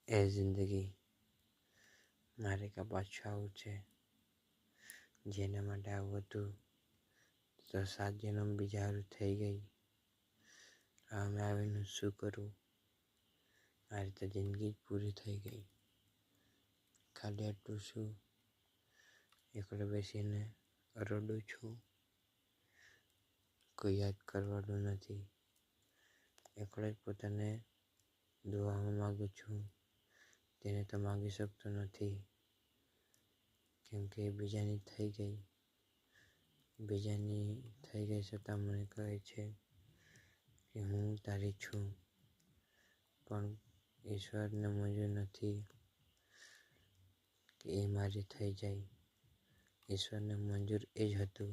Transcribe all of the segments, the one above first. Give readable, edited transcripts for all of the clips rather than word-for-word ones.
એ જિંદગી મારે કાં પાછું આવું છે. જેના માટે આવું હતું તો 7 જન્મ બીજા હારું થઈ ગઈ. હવે આવીને શું કરું? મારી તો જિંદગી જ પૂરી થઈ ગઈ. ખાલી આટલું શું એકલો બેસીને રડું છું. કોઈ યાદ કરવાનું નથી. એકલો જ પોતાને દુઆમાં માગું છું. તેને તો માગી શકતો નથી, કેમકે બીજાની થઈ ગઈ. બીજાની થઈ ગઈ છતાં મને કહે છે કે હું તારી છું. પણ ઈશ્વરને મંજૂર નથી કે એ મારી થઈ જાય. ઈશ્વરને મંજૂર એ જ હતું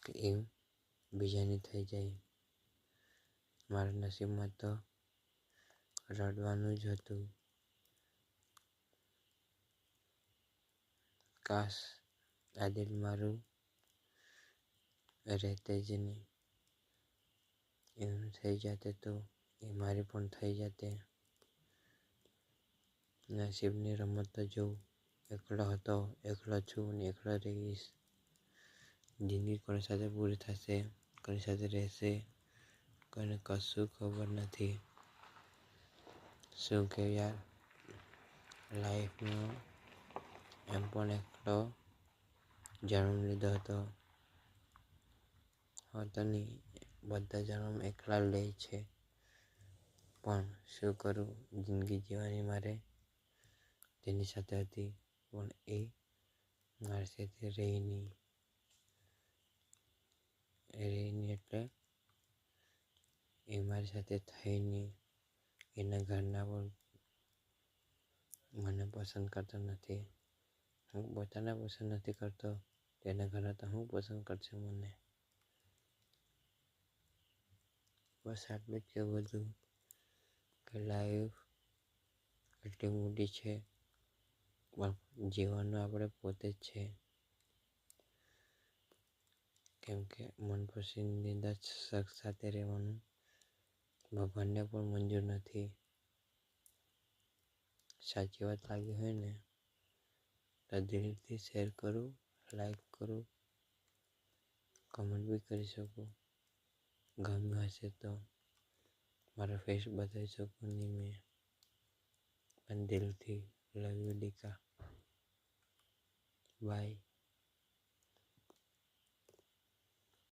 કે એ બીજાની થઈ જાય. મારા નસીબમાં તો રડવાનું જ હતું. કાશ આ દિલ મારું રહેતે જ નહીં. એવું થઈ જાતે તો એ મારી પણ થઈ જાતે. નસીબની રમત તો જોઉં. એકલો હતો, એકલો છું અને એકલો રહીશ. જિંદગી કોની સાથે પૂરી થશે, કોની સાથે રહેશે, કોઈને કશું ખબર નથી. શું કે યાર, લાઈફમાં એમ પણ એકલો જન્મ લીધો હતો. નહીં, બધા જન્મ એકલા લે છે. પણ શું કરું, જિંદગી જીવવાની મારે તેની સાથે હતી, પણ એ મારી સાથે રહી નહીં. એટલે એ મારી સાથે થઈ નહીં. એના ઘરના પણ મને પસંદ કરતા નથી. હું પોતાને પસંદ નથી કરતો, તેના ઘરના તો હું પસંદ કરશે મને. બસ આટલું જ કહેવું હતું કે લાઈફ એટલી મોટી છે, પણ જીવવાનું આપણે પોતે જ છે. કેમકે મનપસંદીદા શખ્સ સાથે રહેવાનું ભગવાનને પણ મંજૂર નથી. સાચી વાત લાગી હોય ને તો દિલથી શેર કરો, લાઈક કરો, કમેન્ટ બી કરી શકો. ગમ્યું હશે તો મારો ફેસ બતાવી શકું નહીં મેં, પણ દિલથી લવ યુ દીકા. બાય.